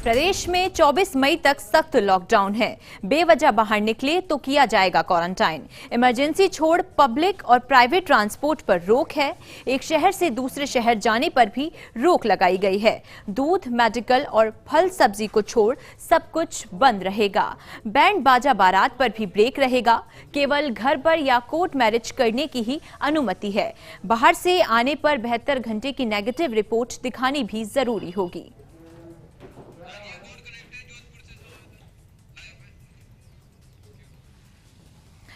प्रदेश में 24 मई तक सख्त लॉकडाउन है। बेवजह बाहर निकले तो किया जाएगा क्वारंटाइन। इमरजेंसी छोड़ पब्लिक और प्राइवेट ट्रांसपोर्ट पर रोक है। एक शहर से दूसरे शहर जाने पर भी रोक लगाई गई है। दूध, मेडिकल और फल सब्जी को छोड़ सब कुछ बंद रहेगा। बैंड बाजा बारात पर भी ब्रेक रहेगा। केवल घर पर या कोर्ट मैरिज करने की ही अनुमति है। बाहर से आने पर 72 घंटे की नेगेटिव रिपोर्ट दिखानी भी जरूरी होगी।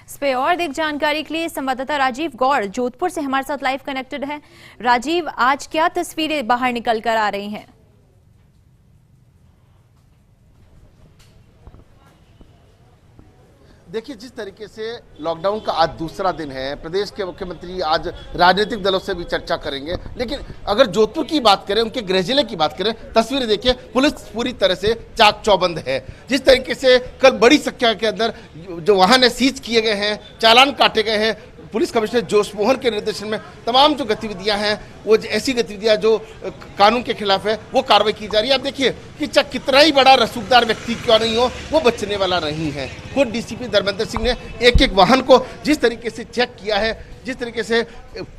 इस पे और अधिक जानकारी के लिए संवाददाता राजीव गौड़ जोधपुर से हमारे साथ लाइव कनेक्टेड है। राजीव, आज क्या तस्वीरें बाहर निकल कर आ रही हैं? देखिए, जिस तरीके से लॉकडाउन का आज दूसरा दिन है, प्रदेश के मुख्यमंत्री आज राजनीतिक दलों से भी चर्चा करेंगे, लेकिन अगर जोधपुर की बात करें, उनके गृह जिले की बात करें, तस्वीरें देखिए, पुलिस पूरी तरह से चाक चौबंद है। जिस तरीके से कल बड़ी संख्या के अंदर जो वाहन है सीज किए गए हैं, चालान काटे गए हैं। पुलिस कमिश्नर जोश मोहन के निर्देशन में तमाम जो गतिविधियां हैं, वो ऐसी गतिविधियां जो कानून के खिलाफ है, वो कार्रवाई की जा रही है। आप देखिए कि चाहे कितना ही बड़ा रसूखदार व्यक्ति क्यों नहीं हो, वो बचने वाला नहीं है। खुद डीसीपी धर्मेंद्र सिंह ने एक एक वाहन को जिस तरीके से चेक किया है, जिस तरीके से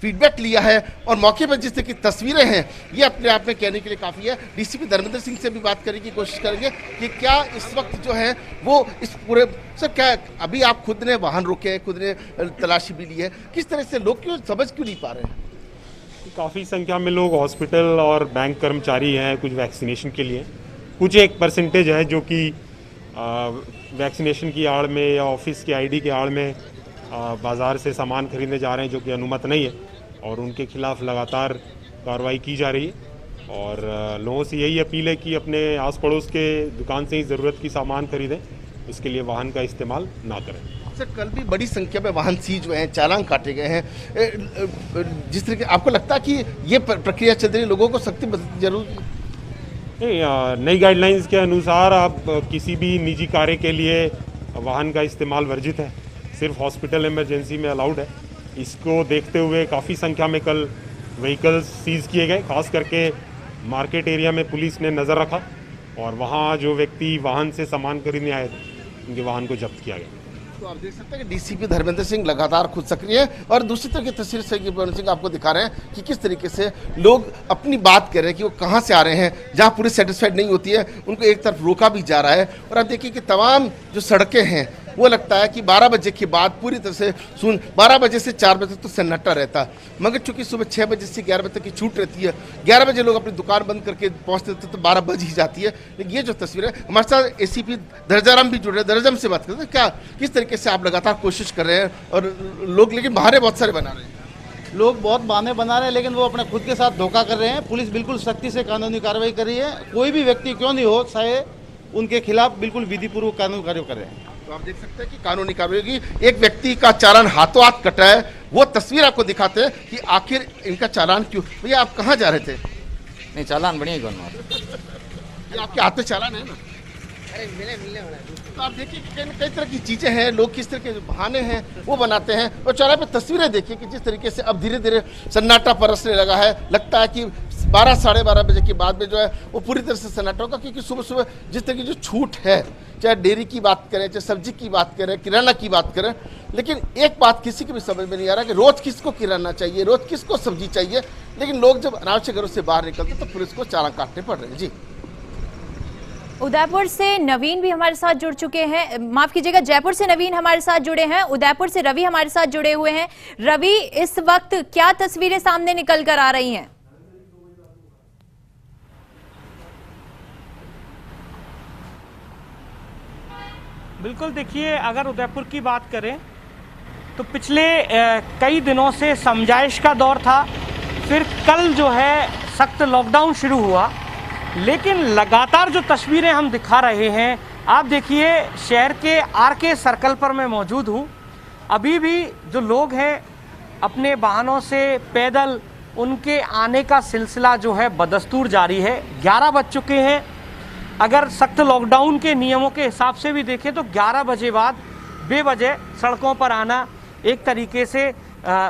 फीडबैक लिया है और मौके पर जिस तरह की तस्वीरें हैं, ये अपने आप में कहने के लिए काफ़ी है। डीसीपी धर्मेंद्र सिंह से भी बात करने की कोशिश करेंगे कि क्या इस वक्त जो है वो इस पूरे सर क्या अभी आप खुद ने वाहन रोके हैं, खुद ने तलाशी भी ली है, किस तरह से लोग क्यों समझ क्यों नहीं पा रहे हैं? काफ़ी संख्या में लोग हॉस्पिटल और बैंक कर्मचारी हैं, कुछ वैक्सीनेशन के लिए, कुछ एक परसेंटेज है जो कि वैक्सीनेशन की आड़ में या ऑफिस की आईडी की आड़ में बाज़ार से सामान खरीदने जा रहे हैं, जो कि अनुमत नहीं है, और उनके खिलाफ लगातार कार्रवाई की जा रही है। और लोगों से यही अपील है कि अपने आस पड़ोस के दुकान से ही ज़रूरत की सामान खरीदें, इसके लिए वाहन का इस्तेमाल ना करें। सर, कल भी बड़ी संख्या में वाहन सीज हुए हैं, चालान काटे गए हैं। जिस तरीके आपको लगता है कि ये प्रक्रिया चल रही है, लोगों को सख्ती जरूरी नहीं, नई गाइडलाइंस के अनुसार आप किसी भी निजी कार्य के लिए वाहन का इस्तेमाल वर्जित है, सिर्फ हॉस्पिटल इमरजेंसी में अलाउड है। इसको देखते हुए काफ़ी संख्या में कल व्हीकल्स सीज किए गए, खास करके मार्केट एरिया में पुलिस ने नज़र रखा और वहाँ जो व्यक्ति वाहन से सामान खरीदने आए थे, उनके वाहन को जब्त किया गया। तो आप देख सकते हैं कि डीसीपी धर्मेंद्र सिंह लगातार खुद सक्रिय है और दूसरी तरह की तस्वीर सिंह आपको दिखा रहे हैं कि किस तरीके से लोग अपनी बात कर रहे हैं कि वो कहाँ से आ रहे हैं। जहाँ पुलिस सेटिस्फाइड नहीं होती है, उनको एक तरफ रोका भी जा रहा है। और आप देखिए कि तमाम जो सड़कें हैं, वो लगता है कि 12 बजे के बाद पूरी तरह से 12 बजे से 4 बजे तक तो सन्नाटा रहता है, मगर चूंकि सुबह 6 बजे से 11 बजे तक की छूट रहती है, 11 बजे लोग अपनी दुकान बंद करके पहुंचते थे तो 12 बज ही जाती है। लेकिन ये जो तस्वीर है, हमारे साथ एसीपी दर्जाराम भी जुड़ रहे हैं। दर्जाराम से बात करते हैं, क्या किस तरीके से आप लगातार कोशिश कर रहे हैं और लोग लेकिन बहाने बहुत सारे बना रहे हैं? लोग बहुत बहाने बना रहे हैं, लेकिन वो अपने खुद के साथ धोखा कर रहे हैं। पुलिस बिल्कुल सख्ती से कानूनी कार्रवाई कर रही है। कोई भी व्यक्ति क्यों नहीं हो, चाहे उनके खिलाफ बिल्कुल विधिपूर्वक कानूनी कार्रवाई कर रहे हैं। तो आप देख सकते हैं कि कानूनी कार्रवाई की। एक व्यक्ति का चालान हाथों हाथ कटा है, वो तस्वीर आपको दिखाते हैं कि आखिर इनका चालान क्यों। भैया, आप कहाँ जा रहे थे? नहीं, चालान बढ़िया कौन ये आपके हाथ में चालान है ना? अरे मिलने वाला है। तो आप देखिए कई तरह की चीजें हैं, लोग किस तरह के बहाने हैं वो बनाते हैं। और चौराहे पे तस्वीरें देखिए कि जिस तरीके से अब धीरे धीरे सन्नाटा परसने लगा है। लगता है कि 12 साढ़े 12 बजे के बाद में जो है वो पूरी तरह से सन्नाटा होगा, क्योंकि सुबह सुबह जिस तरह की जो छूट है, चाहे डेयरी की बात करें, चाहे सब्जी की बात करें, किराना की बात करें, लेकिन एक बात किसी की भी समझ में नहीं आ रहा कि रोज किसको किराना चाहिए, रोज किसको सब्जी चाहिए। लेकिन लोग जब अनावश्यक घरों से बाहर निकलते तो पुलिस को चालान काटने पड़ रहे हैं। जी, उदयपुर से नवीन भी हमारे साथ जुड़ चुके हैं। माफ कीजिएगा, जयपुर से नवीन हमारे साथ जुड़े हैं। उदयपुर से रवि हमारे साथ जुड़े हुए हैं। रवि, इस वक्त क्या तस्वीरें सामने निकल कर आ रही हैं? बिल्कुल, देखिए, अगर उदयपुर की बात करें तो पिछले कई दिनों से समझाइश का दौर था, फिर कल जो है सख्त लॉकडाउन शुरू हुआ। लेकिन लगातार जो तस्वीरें हम दिखा रहे हैं, आप देखिए, शहर के आरके सर्कल पर मैं मौजूद हूँ। अभी भी जो लोग हैं अपने वाहनों से पैदल, उनके आने का सिलसिला जो है बदस्तूर जारी है। 11 बज चुके हैं। अगर सख्त लॉकडाउन के नियमों के हिसाब से भी देखें तो 11 बजे बाद बेवजह सड़कों पर आना एक तरीके से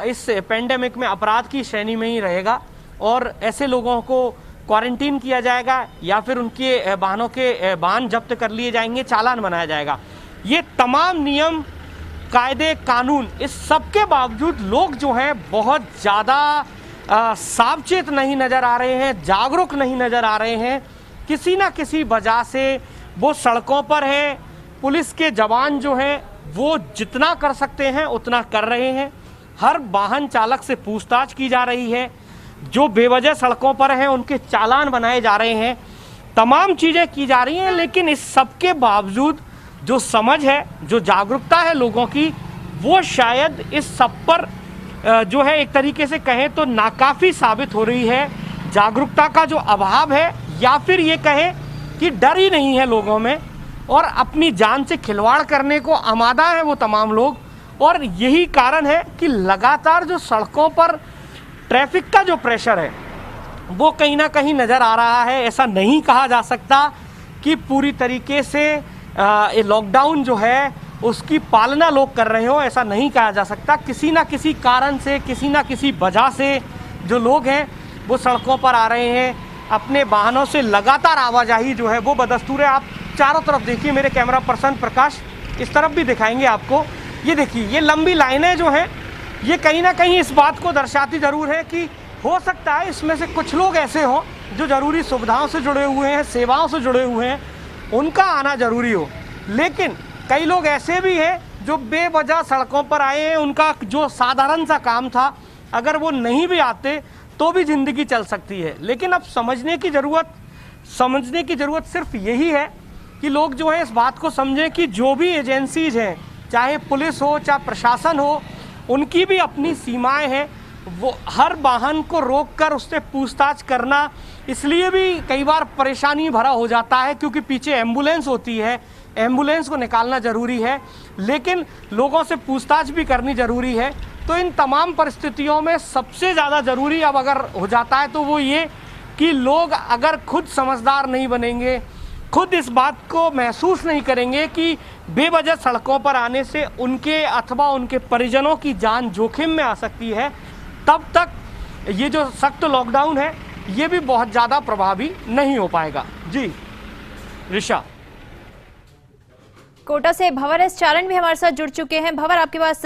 इस पेंडेमिक में अपराध की श्रेणी में ही रहेगा। और ऐसे लोगों को क्वारंटीन किया जाएगा या फिर उनके वाहनों के वाहन जब्त कर लिए जाएंगे, चालान बनाया जाएगा। ये तमाम नियम, कायदे, कानून, इस सब के बावजूद लोग जो हैं बहुत ज़्यादा सावचेत नहीं नज़र आ रहे हैं, जागरूक नहीं नज़र आ रहे हैं। किसी ना किसी वजह से वो सड़कों पर हैं। पुलिस के जवान जो हैं वो जितना कर सकते हैं उतना कर रहे हैं। हर वाहन चालक से पूछताछ की जा रही है। जो बेवजह सड़कों पर हैं उनके चालान बनाए जा रहे हैं। तमाम चीज़ें की जा रही हैं, लेकिन इस सब के बावजूद जो समझ है, जो जागरूकता है लोगों की, वो शायद इस सब पर जो है एक तरीके से कहें तो नाकाफ़ी साबित हो रही है। जागरूकता का जो अभाव है, या फिर ये कहें कि डर ही नहीं है लोगों में, और अपनी जान से खिलवाड़ करने को आमादा है वो तमाम लोग। और यही कारण है कि लगातार जो सड़कों पर ट्रैफिक का जो प्रेशर है वो कहीं ना कहीं नज़र आ रहा है। ऐसा नहीं कहा जा सकता कि पूरी तरीके से ये लॉकडाउन जो है उसकी पालना लोग कर रहे हो, ऐसा नहीं कहा जा सकता। किसी ना किसी कारण से, किसी ना किसी वजह से जो लोग हैं वो सड़कों पर आ रहे हैं। अपने वाहनों से लगातार आवाजाही जो है वो बदस्तूर है। आप चारों तरफ देखिए, मेरे कैमरा पर्सन प्रकाश इस तरफ भी दिखाएंगे आपको। ये देखिए, ये लंबी लाइनें जो हैं ये कहीं ना कहीं इस बात को दर्शाती ज़रूर है कि हो सकता है इसमें से कुछ लोग ऐसे हों जो ज़रूरी सुविधाओं से जुड़े हुए हैं, सेवाओं से जुड़े हुए हैं, उनका आना ज़रूरी हो। लेकिन कई लोग ऐसे भी हैं जो बेवजह सड़कों पर आए हैं। उनका जो साधारण सा काम था, अगर वो नहीं भी आते तो भी ज़िंदगी चल सकती है। लेकिन अब समझने की ज़रूरत सिर्फ यही है कि लोग जो है इस बात को समझें कि जो भी एजेंसीज हैं, चाहे पुलिस हो, चाहे प्रशासन हो, उनकी भी अपनी सीमाएं हैं। वो हर वाहन को रोककर उससे पूछताछ करना इसलिए भी कई बार परेशानी भरा हो जाता है क्योंकि पीछे एम्बुलेंस होती है, एम्बुलेंस को निकालना ज़रूरी है, लेकिन लोगों से पूछताछ भी करनी ज़रूरी है। तो इन तमाम परिस्थितियों में सबसे ज़्यादा ज़रूरी अब अगर हो जाता है तो वो ये कि लोग अगर खुद समझदार नहीं बनेंगे, खुद इस बात को महसूस नहीं करेंगे कि बेवजह सड़कों पर आने से उनके अथवा उनके परिजनों की जान जोखिम में आ सकती है, तब तक ये जो सख्त लॉकडाउन है ये भी बहुत ज़्यादा प्रभावी नहीं हो पाएगा। जी ऋषा। कोटा से भंवर एस चारण भी हमारे साथ जुड़ चुके हैं। भंवर, आपके पास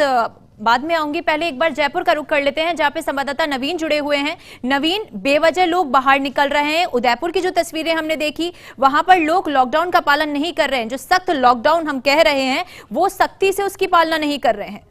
बाद में आऊंगी, पहले एक बार जयपुर का रुख कर लेते हैं जहां पे संवाददाता नवीन जुड़े हुए हैं। नवीन, बेवजह लोग बाहर निकल रहे हैं। उदयपुर की जो तस्वीरें हमने देखी वहां पर लोग लॉकडाउन का पालन नहीं कर रहे हैं। जो सख्त लॉकडाउन हम कह रहे हैं वो सख्ती से उसकी पालना नहीं कर रहे हैं।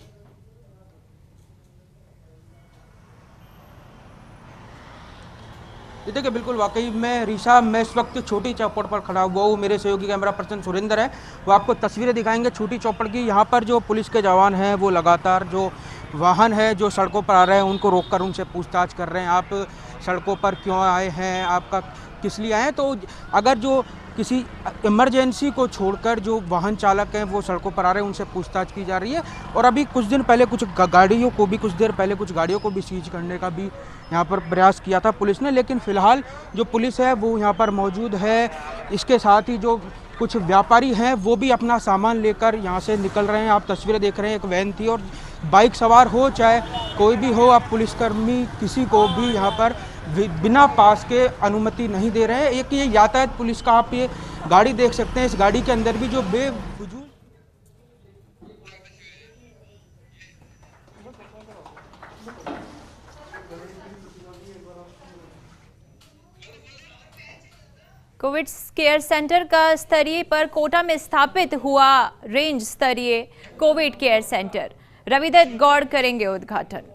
देखिए, बिल्कुल वाकई में ऋषा, मैं इस वक्त छोटी चौपड़ पर खड़ा हुआ हूँ। मेरे सहयोगी कैमरा पर्सन सुरेंद्र है, वो आपको तस्वीरें दिखाएंगे छोटी चौपड़ की। यहाँ पर जो पुलिस के जवान हैं वो लगातार जो वाहन है जो सड़कों पर आ रहे हैं उनको रोककर उनसे पूछताछ कर रहे हैं। आप सड़कों पर क्यों आए हैं, आपका किस लिए आए हैं। तो अगर जो किसी इमरजेंसी को छोड़कर जो वाहन चालक हैं वो सड़कों पर आ रहे हैं उनसे पूछताछ की जा रही है। और अभी कुछ दिन पहले कुछ गाड़ियों को भी सीज करने का भी यहाँ पर प्रयास किया था पुलिस ने, लेकिन फ़िलहाल जो पुलिस है वो यहाँ पर मौजूद है। इसके साथ ही जो कुछ व्यापारी हैं वो भी अपना सामान लेकर यहाँ से निकल रहे हैं। आप तस्वीरें देख रहे हैं, एक वैन थी और बाइक सवार हो चाहे कोई भी हो, आप पुलिसकर्मी किसी को भी यहाँ पर बिना पास के अनुमति नहीं दे रहे हैं। एक ये यातायात पुलिस का आप ये गाड़ी देख सकते हैं, इस गाड़ी के अंदर भी जो बेवजूद कोविड केयर सेंटर का स्तरीय पर कोटा में स्थापित हुआ रेंज स्तरीय covid care centre. Ravidutt Gaur करेंगे उद्घाटन।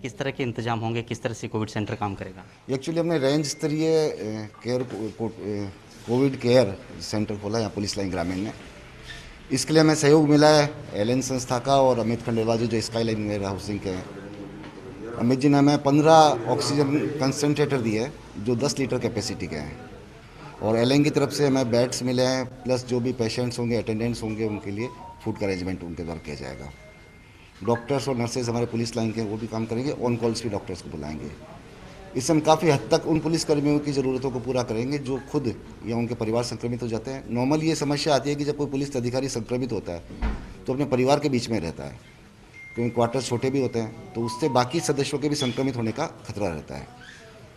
किस तरह के इंतजाम होंगे, किस तरह से कोविड सेंटर काम करेगा? एक्चुअली हमने रेंज स्तरीय कोविड केयर सेंटर खोला यहाँ पुलिस लाइन ग्रामीण में। इसके लिए हमें सहयोग मिला है एलएन संस्था का और अमित खंडेलवाल जी जो स्काई लाइन वेयर हाउसिंग के हैं। अमित जी ने हमें 15 ऑक्सीजन कंसनट्रेटर दिए हैं जो 10 लीटर कैपेसिटी के हैं, और एलएन की तरफ से हमें बेड्स मिले हैं, प्लस जो भी पेशेंट्स होंगे, अटेंडेंट्स होंगे, उनके लिए फूड का अरेंजमेंट उनके द्वारा किया जाएगा। डॉक्टर्स और नर्सेज हमारे पुलिस लाइन के वो भी काम करेंगे, ऑन कॉल्स भी डॉक्टर्स को बुलाएंगे। इससे हम काफ़ी हद तक उन पुलिसकर्मियों की ज़रूरतों को पूरा करेंगे जो खुद या उनके परिवार संक्रमित हो जाते हैं। नॉर्मल ये समस्या आती है कि जब कोई पुलिस अधिकारी संक्रमित होता है तो अपने परिवार के बीच में रहता है, क्योंकि क्वार्टर्स छोटे भी होते हैं, तो उससे बाकी सदस्यों के भी संक्रमित होने का खतरा रहता है,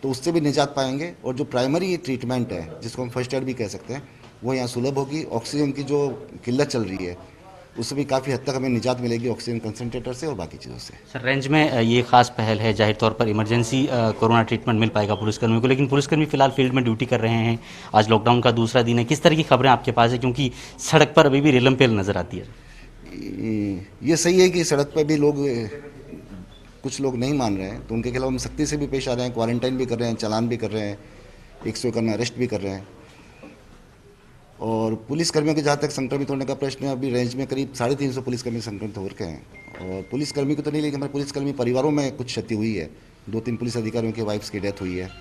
तो उससे भी निजात पाएंगे। और जो प्राइमरी ट्रीटमेंट है, जिसको हम फर्स्ट एड भी कह सकते हैं, वो यहाँ सुलभ होगी। ऑक्सीजन की जो किल्लत चल रही है उससे भी काफ़ी हद तक हमें निजात मिलेगी, ऑक्सीजन कंसनट्रेटर से और बाकी चीज़ों से। सर, रेंज में ये खास पहल है, जाहिर तौर पर इमरजेंसी कोरोना ट्रीटमेंट मिल पाएगा पुलिसकर्मियों को, लेकिन पुलिसकर्मी फिलहाल फील्ड में ड्यूटी कर रहे हैं। आज लॉकडाउन का दूसरा दिन है, किस तरह की खबरें आपके पास है, क्योंकि सड़क पर अभी भी रेलम पेल नजर आती है? ये सही है कि सड़क पर भी कुछ लोग नहीं मान रहे हैं, तो उनके खिलाफ हम सख्ती से भी पेश आ रहे हैं, क्वारंटाइन भी कर रहे हैं, चालान भी कर रहे हैं, 101 में अरेस्ट भी कर रहे हैं। और पुलिसकर्मियों के जहाँ तक संक्रमित होने का प्रश्न है, अभी रेंज में करीब 350 पुलिसकर्मी संक्रमित हो रखे हैं। और पुलिसकर्मी को तो नहीं, लेकिन हमारे पुलिसकर्मी परिवारों में कुछ क्षति हुई है, 2-3 पुलिस अधिकारियों के वाइफ्स की डेथ हुई है।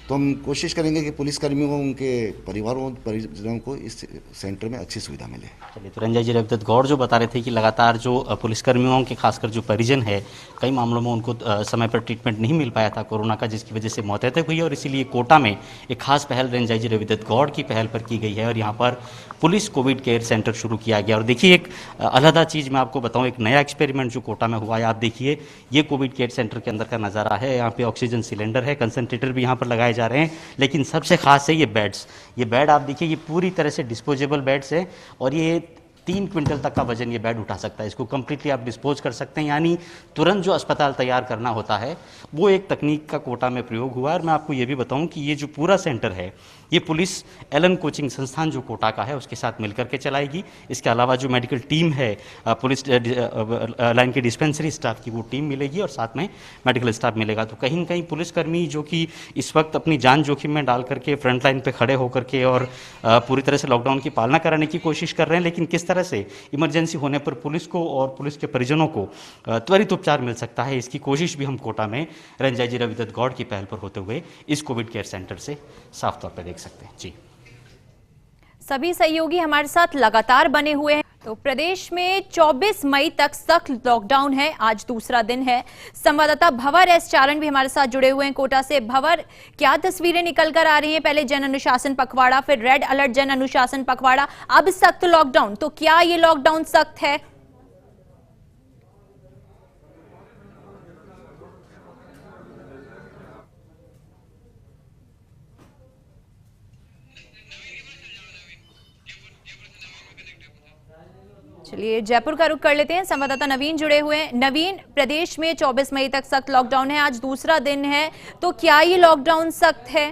तो हम कोशिश करेंगे कि पुलिसकर्मियों को, उनके परिवारों परिजनों को इस सेंटर में अच्छी सुविधा मिले। चलिए, तो रंजय जी रविदत्त गौड़ जो बता रहे थे कि लगातार जो पुलिसकर्मियों के खासकर जो परिजन है, कई मामलों में उनको समय पर ट्रीटमेंट नहीं मिल पाया था कोरोना का, जिसकी वजह से मौतें तक हुई है। और इसीलिए कोटा में एक खास पहल रंजय जी रविदत्त गौड़ की पहल पर की गई है और यहाँ पर पुलिस कोविड केयर सेंटर शुरू किया गया। और देखिए, एक अलहदा चीज़ मैं आपको बताऊँ, एक नया एक्सपेरिमेंट जो कोटा में हुआ है। आप देखिए, ये कोविड केयर सेंटर के अंदर का नज़ारा है। यहाँ पे ऑक्सीजन सिलेंडर है, कंसनट्रेटर भी यहाँ पर लगाए जा रहे हैं, लेकिन सबसे खास है ये बेड्स। ये बेड आप देखिए, ये पूरी तरह से डिस्पोजेबल बेड्स है और ये 3 क्विंटल तक का वजन ये बेड उठा सकता है। इसको कम्प्लीटली आप डिस्पोज कर सकते हैं, यानी तुरंत जो अस्पताल तैयार करना होता है वो एक तकनीक का कोटा में प्रयोग हुआ है। और मैं आपको ये भी बताऊं कि ये जो पूरा सेंटर है, ये पुलिस एलन कोचिंग संस्थान जो कोटा का है उसके साथ मिलकर के चलाएगी। इसके अलावा जो मेडिकल टीम है, पुलिस लाइन की डिस्पेंसरी स्टाफ की वो टीम मिलेगी और साथ में मेडिकल स्टाफ मिलेगा। तो कहीं न कहीं पुलिसकर्मी जो कि इस वक्त अपनी जान जोखिम में डाल करके फ्रंट लाइन पर खड़े होकर के और पूरी तरह से लॉकडाउन की पालना कराने की कोशिश कर रहे हैं, लेकिन किस तरह से इमरजेंसी होने पर पुलिस को और पुलिस के परिजनों को त्वरित उपचार मिल सकता है, इसकी कोशिश भी हम कोटा में रंजय जी रविदत्त गौड़ की पहल पर होते हुए इस कोविड केयर सेंटर से साफ तौर पर देख सकते हैं। जी, सभी सहयोगी हमारे साथ लगातार बने हुए हैं। तो प्रदेश में 24 मई तक सख्त लॉकडाउन है, आज दूसरा दिन है। संवाददाता भंवर एस चारण भी हमारे साथ जुड़े हुए हैं कोटा से। भंवर, क्या तस्वीरें निकल कर आ रही हैं? पहले जन अनुशासन पखवाड़ा, फिर रेड अलर्ट जन अनुशासन पखवाड़ा, अब सख्त लॉकडाउन। तो क्या ये लॉकडाउन सख्त है? चलिए जयपुर का रुख कर लेते हैं, संवाददाता नवीन जुड़े हुए हैं। नवीन, प्रदेश में 24 मई तक सख्त लॉकडाउन है, आज दूसरा दिन है, तो क्या ये लॉकडाउन सख्त है?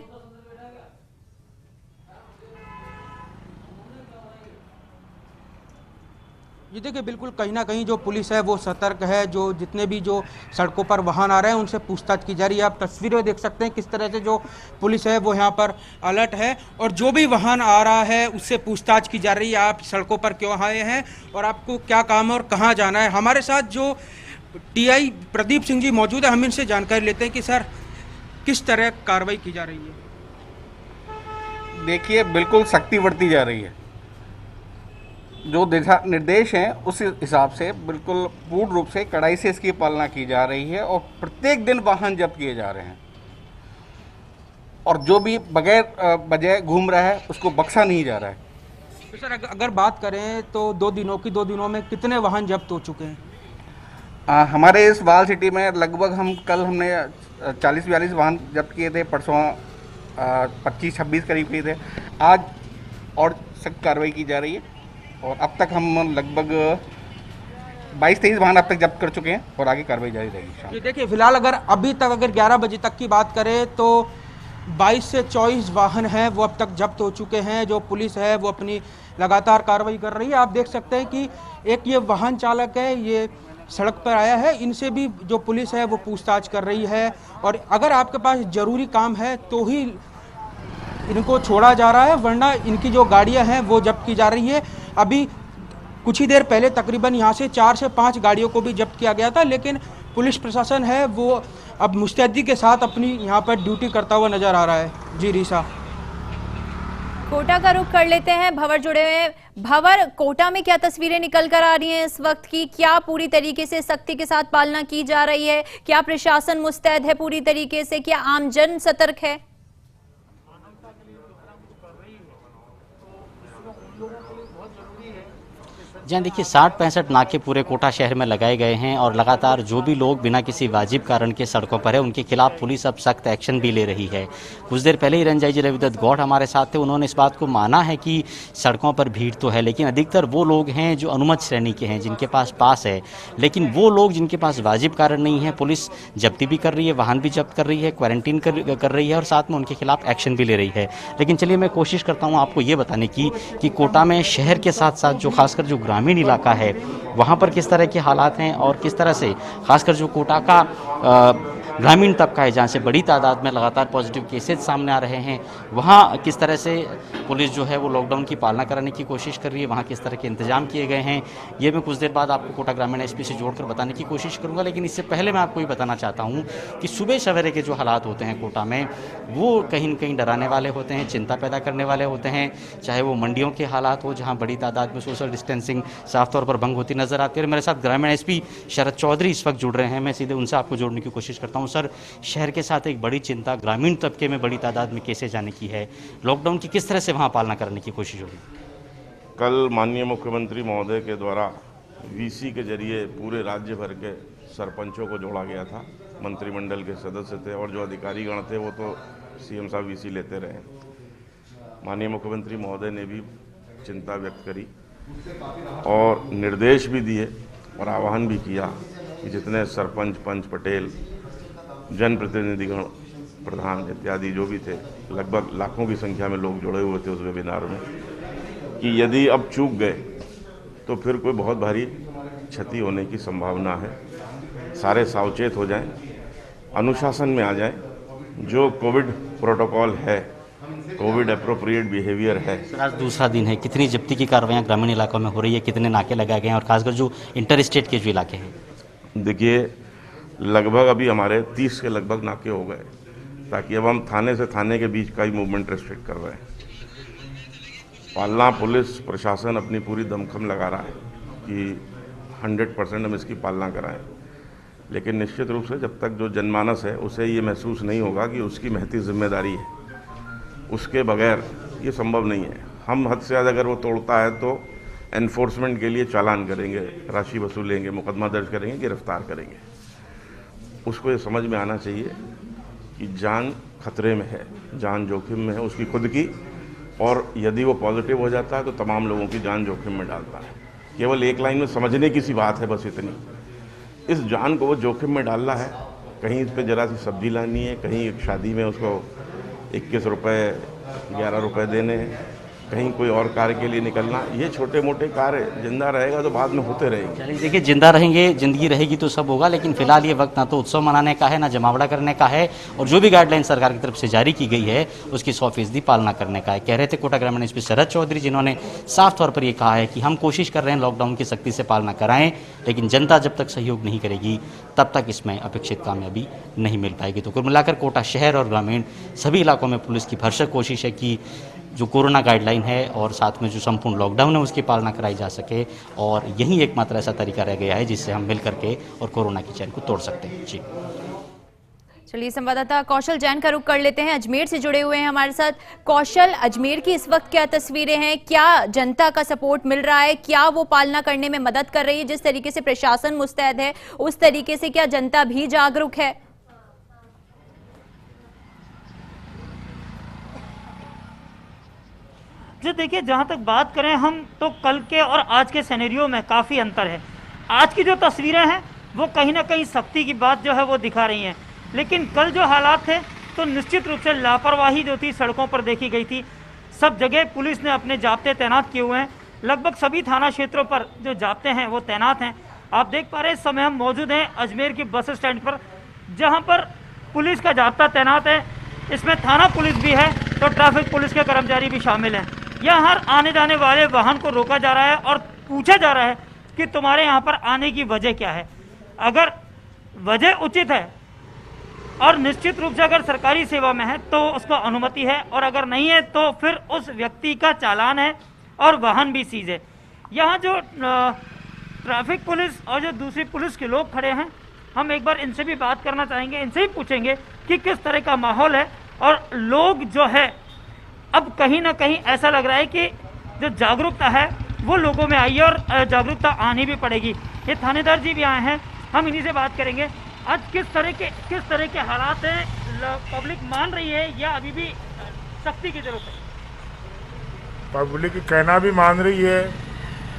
ये देखिए, बिल्कुल कहीं ना कहीं जो पुलिस है वो सतर्क है। जो जितने भी जो सड़कों पर वाहन आ रहे हैं उनसे पूछताछ की जा रही है। आप तस्वीरें देख सकते हैं किस तरह से जो पुलिस है वो यहाँ पर अलर्ट है और जो भी वाहन आ रहा है उससे पूछताछ की जा रही है। आप सड़कों पर क्यों आए हैं और आपको क्या काम है और कहाँ जाना है। हमारे साथ जो टीआई प्रदीप सिंह जी मौजूद है, हम इनसे जानकारी लेते हैं कि सर किस तरह कार्रवाई की जा रही है। देखिए, बिल्कुल सख्ती बढ़ती जा रही है। जो दिशा निर्देश हैं उस हिसाब से बिल्कुल पूर्ण रूप से कड़ाई से इसकी पालना की जा रही है और प्रत्येक दिन वाहन जब्त किए जा रहे हैं और जो भी बगैर वजह घूम रहा है उसको बख्शा नहीं जा रहा है। तो सर अगर बात करें तो 2 दिनों में कितने वाहन जब्त हो चुके हैं? हमारे इस वाल सिटी में लगभग हमने 40-42 वाहन जब्त किए थे, परसों 25-26 करीब किए थे। आज और सख्त कार्रवाई की जा रही है और अब तक हम लगभग 22-23 वाहन अब तक जब्त कर चुके हैं और आगे कार्रवाई जारी रहेगी। ये देखिए, फिलहाल अगर 11 बजे तक की बात करें तो 22 से 24 वाहन हैं वो अब तक जब्त हो चुके हैं। जो पुलिस है वो अपनी लगातार कार्रवाई कर रही है। आप देख सकते हैं कि एक ये वाहन चालक है, ये सड़क पर आया है, इनसे भी जो पुलिस है वो पूछताछ कर रही है और अगर आपके पास ज़रूरी काम है तो ही इनको छोड़ा जा रहा है, वरना इनकी जो गाड़ियां हैं वो जब्त की जा रही है। अभी कुछ ही देर पहले तकरीबन यहाँ से 4 से 5 गाड़ियों को भी जब्त किया गया था, लेकिन पुलिस प्रशासन है वो अब मुस्तैदी के साथ अपनी यहाँ पर ड्यूटी करता हुआ नज़र आ रहा है। जी रीसा। कोटा का रुख कर लेते हैं। भंवर जुड़े हुए हैं। भंवर, कोटा में क्या तस्वीरें निकल कर आ रही हैं इस वक्त की? क्या पूरी तरीके से सख्ती के साथ पालना की जा रही है? क्या प्रशासन मुस्तैद है पूरी तरीके से? क्या आमजन सतर्क है? जी देखिए, 60-65 नाके पूरे कोटा शहर में लगाए गए हैं और लगातार जो भी लोग बिना किसी वाजिब कारण के सड़कों पर है उनके खिलाफ पुलिस अब सख्त एक्शन भी ले रही है। कुछ देर पहले ही रंजाई जी रविदत्त गौड़ हमारे साथ थे, उन्होंने इस बात को माना है कि सड़कों पर भीड़ तो है, लेकिन अधिकतर वो लोग हैं जो अनुमत श्रेणी के हैं, जिनके पास पास है। लेकिन वो लोग जिनके पास वाजिब कारण नहीं है, पुलिस जब्ती भी कर रही है, वाहन भी जब्त कर रही है, क्वारंटीन कर रही है और साथ में उनके खिलाफ एक्शन भी ले रही है। लेकिन चलिए मैं कोशिश करता हूँ आपको ये बताने की कि कोटा में शहर के साथ साथ जो खासकर जो ग्रामीण इलाका है वहाँ पर किस तरह के हालात हैं और किस तरह से खासकर जो कोटा का ग्रामीण तबका है जहाँ से बड़ी तादाद में लगातार पॉजिटिव केसेस सामने आ रहे हैं, वहाँ किस तरह से पुलिस जो है वो लॉकडाउन की पालना कराने की कोशिश कर रही है, वहाँ किस तरह के इंतजाम किए गए हैं, ये मैं कुछ देर बाद आपको कोटा ग्रामीण एसपी से जोड़कर बताने की कोशिश करूँगा। लेकिन इससे पहले मैं आपको ये बताना चाहता हूँ कि सुबह सवेरे के जो हालात होते हैं कोटा में वो कहीं न कहीं डराने वाले होते हैं, चिंता पैदा करने वाले होते हैं। चाहे वो मंडियों के हालात हो जहाँ बड़ी तादाद में सोशल डिस्टेंसिंग साफ तौर पर भंग होती नजर आती है। मेरे साथ ग्रामीण एसपी शरद चौधरी इस वक्त जुड़ रहे हैं, मैं सीधे उनसे आपको जोड़ने की कोशिश करता हूँ। सर, शहर के साथ एक बड़ी चिंता ग्रामीण तबके में बड़ी तादाद में केसेस जाने की है, लॉकडाउन की किस तरह से वहाँ पालना करने की कोशिश होगी? कल माननीय मुख्यमंत्री महोदय के द्वारा वीसी के जरिए पूरे राज्य भर के सरपंचों को जोड़ा गया था, मंत्रिमंडल के सदस्य थे और जो अधिकारीगण थे वो तो सीएम साहब वीसी लेते रहे। माननीय मुख्यमंत्री महोदय ने भी चिंता व्यक्त करी और निर्देश भी दिए और आह्वान भी किया कि जितने सरपंच, पंच, पटेल, जनप्रतिनिधिगण, प्रधान इत्यादि जो भी थे, लगभग लाखों की संख्या में लोग जुड़े हुए थे उस वेबिनार में, कि यदि अब चूक गए तो फिर कोई बहुत भारी क्षति होने की संभावना है। सारे सावचेत हो जाएं, अनुशासन में आ जाएं, जो कोविड प्रोटोकॉल है, कोविड अप्रोप्रिएट बिहेवियर है। आज दूसरा दिन है, कितनी जब्ती की कार्रवाइयाँ ग्रामीण इलाकों में हो रही है, कितने नाके लगाए गए हैं और खासकर जो इंटर स्टेट के जो इलाके हैं? देखिए, लगभग अभी हमारे 30 के लगभग नाके हो गए, ताकि अब हम थाने से थाने के बीच का ही मूवमेंट रेस्ट्रिक्ट कर रहे हैं। पालना पुलिस प्रशासन अपनी पूरी दमखम लगा रहा है कि 100% हम इसकी पालना कराएं, लेकिन निश्चित रूप से जब तक जो जनमानस है उसे ये महसूस नहीं होगा कि उसकी महती जिम्मेदारी है, उसके बगैर ये संभव नहीं है। हम हद से ज़्यादा अगर वो तोड़ता है तो एनफोर्समेंट के लिए चालान करेंगे, राशि वसूलेंगे, मुकदमा दर्ज करेंगे, गिरफ्तार करेंगे। उसको ये समझ में आना चाहिए कि जान खतरे में है, जान जोखिम में है उसकी खुद की, और यदि वो पॉजिटिव हो जाता है तो तमाम लोगों की जान जोखिम में डालता है। केवल एक लाइन में समझने की सी बात है, बस इतनी। इस जान को वो जोखिम में डालना है, कहीं इस पर जरा सी सब्जी लानी है, कहीं एक शादी में उसको 21 रुपये 11 रुपये देने हैं, कहीं कोई और कार्य के लिए निकलना, ये छोटे मोटे कार्य जिंदा रहेगा तो बाद में होते रहेंगे। देखिए, जिंदा रहेंगे, जिंदगी रहेगी तो सब होगा, लेकिन फिलहाल ये वक्त ना तो उत्सव मनाने का है, ना जमावड़ा करने का है, और जो भी गाइडलाइन सरकार की तरफ से जारी की गई है उसकी 100% पालना करने का है, कह रहे थे कोटा ग्रामीण एसपी शरद चौधरी, जिन्होंने साफ तौर पर ये कहा है कि हम कोशिश कर रहे हैं लॉकडाउन की सख्ती से पालना कराएं, लेकिन जनता जब तक सहयोग नहीं करेगी तब तक इसमें अपेक्षित कामयाबी नहीं मिल पाएगी। तो कुल मिलाकर कोटा शहर और ग्रामीण सभी इलाकों में पुलिस की भरसक कोशिश है कि जो कोरोना गाइडलाइन है और साथ में जो संपूर्ण लॉकडाउन है उसकी पालना कराई जा सके, और यही एकमात्र ऐसा तरीका रह गया है जिससे हम मिल करके और कोरोना की चैन को तोड़ सकते हैं। जी चलिए, संवाददाता कौशल जैन का रुख कर लेते हैं, अजमेर से जुड़े हुए हैं हमारे साथ। कौशल, अजमेर की इस वक्त क्या तस्वीरें हैं? क्या जनता का सपोर्ट मिल रहा है? क्या वो पालना करने में मदद कर रही है? जिस तरीके से प्रशासन मुस्तैद है उस तरीके से क्या जनता भी जागरूक है? जी देखिए, जहाँ तक बात करें हम तो कल के और आज के सिनेरियो में काफ़ी अंतर है। आज की जो तस्वीरें हैं वो कहीं ना कहीं सख्ती की बात जो है वो दिखा रही हैं, लेकिन कल जो हालात थे तो निश्चित रूप से लापरवाही जो थी सड़कों पर देखी गई थी। सब जगह पुलिस ने अपने जाब्ते तैनात किए हुए हैं, लगभग सभी थाना क्षेत्रों पर जो जाब्ते हैं वो तैनात हैं। आप देख पा रहे हैं इस समय हम मौजूद हैं अजमेर के बस स्टैंड पर, जहाँ पर पुलिस का जाब्ता तैनात है। इसमें थाना पुलिस भी है तो ट्रैफिक पुलिस के कर्मचारी भी शामिल हैं। यहाँ हर आने जाने वाले वाहन को रोका जा रहा है और पूछा जा रहा है कि तुम्हारे यहाँ पर आने की वजह क्या है। अगर वजह उचित है और निश्चित रूप से अगर सरकारी सेवा में है तो उसको अनुमति है, और अगर नहीं है तो फिर उस व्यक्ति का चालान है और वाहन भी सीज है। यहाँ जो ट्रैफिक पुलिस और जो दूसरी पुलिस के लोग खड़े हैं, हम एक बार इनसे भी बात करना चाहेंगे, इनसे भी पूछेंगे कि किस तरह का माहौल है। और लोग जो है अब कहीं ना कहीं ऐसा लग रहा है कि जो जागरूकता है वो लोगों में आई है, और जागरूकता आनी भी पड़ेगी। ये थानेदार जी भी आए हैं, हम इन्हीं से बात करेंगे। आज किस तरह के हालात हैं, पब्लिक मान रही है या अभी भी सख्ती की जरूरत है? पब्लिक कहना भी मान रही है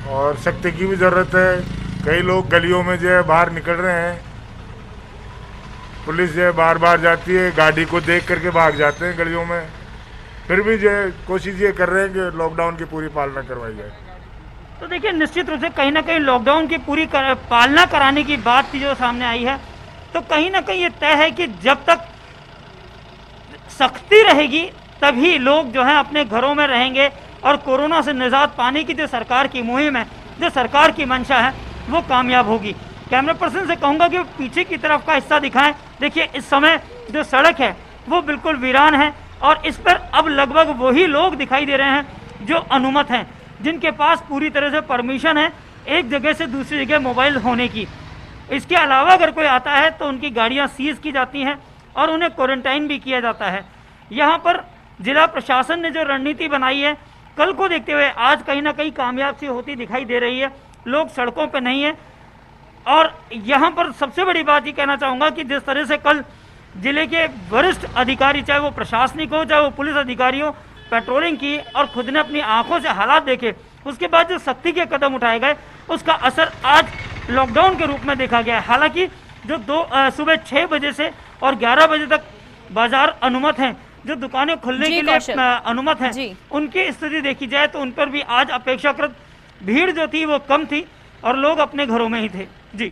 और सख्ती की भी ज़रूरत है। कई लोग गलियों में जो है बाहर निकल रहे हैं, पुलिस जो है बार बार जाती है, गाड़ी को देख करके भाग जाते हैं गलियों में। फिर भी जो है कोशिश ये कर रहे हैं कि लॉकडाउन की पूरी पालना करवाई जाए। तो देखिए, निश्चित रूप से कहीं ना कहीं लॉकडाउन की पूरी पालना कराने की बात जो सामने आई है, तो कहीं ना कहीं ये तय है कि जब तक सख्ती रहेगी तभी लोग जो है अपने घरों में रहेंगे और कोरोना से निजात पाने की जो सरकार की मुहिम है, जो सरकार की मंशा है, वो कामयाब होगी। कैमरा पर्सन से कहूँगा कि पीछे की तरफ का हिस्सा दिखाएं। देखिए, इस समय जो सड़क है वो बिल्कुल वीरान है और इस पर अब लगभग वही लोग दिखाई दे रहे हैं जो अनुमत हैं, जिनके पास पूरी तरह से परमिशन है एक जगह से दूसरी जगह मोबाइल होने की। इसके अलावा अगर कोई आता है तो उनकी गाड़ियां सीज की जाती हैं और उन्हें क्वारंटाइन भी किया जाता है। यहाँ पर जिला प्रशासन ने जो रणनीति बनाई है, कल को देखते हुए आज कहीं ना कहीं कामयाब सी होती दिखाई दे रही है। लोग सड़कों पर नहीं है। और यहाँ पर सबसे बड़ी बात ये कहना चाहूँगा कि जिस तरह से कल जिले के वरिष्ठ अधिकारी, चाहे वो प्रशासनिक हो चाहे वो पुलिस अधिकारी हो, पेट्रोलिंग की और खुद ने अपनी आंखों से हालात देखे, उसके बाद जो सख्ती के कदम उठाए गए उसका असर आज लॉकडाउन के रूप में देखा गया है। हालांकि जो सुबह 6 बजे से और 11 बजे तक बाजार अनुमत हैं, जो दुकानें खुलने के लिए अनुमत हैं, उनकी स्थिति देखी जाए तो उन पर भी आज अपेक्षाकृत भीड़ जो थी वो कम थी और लोग अपने घरों में ही थे। जी।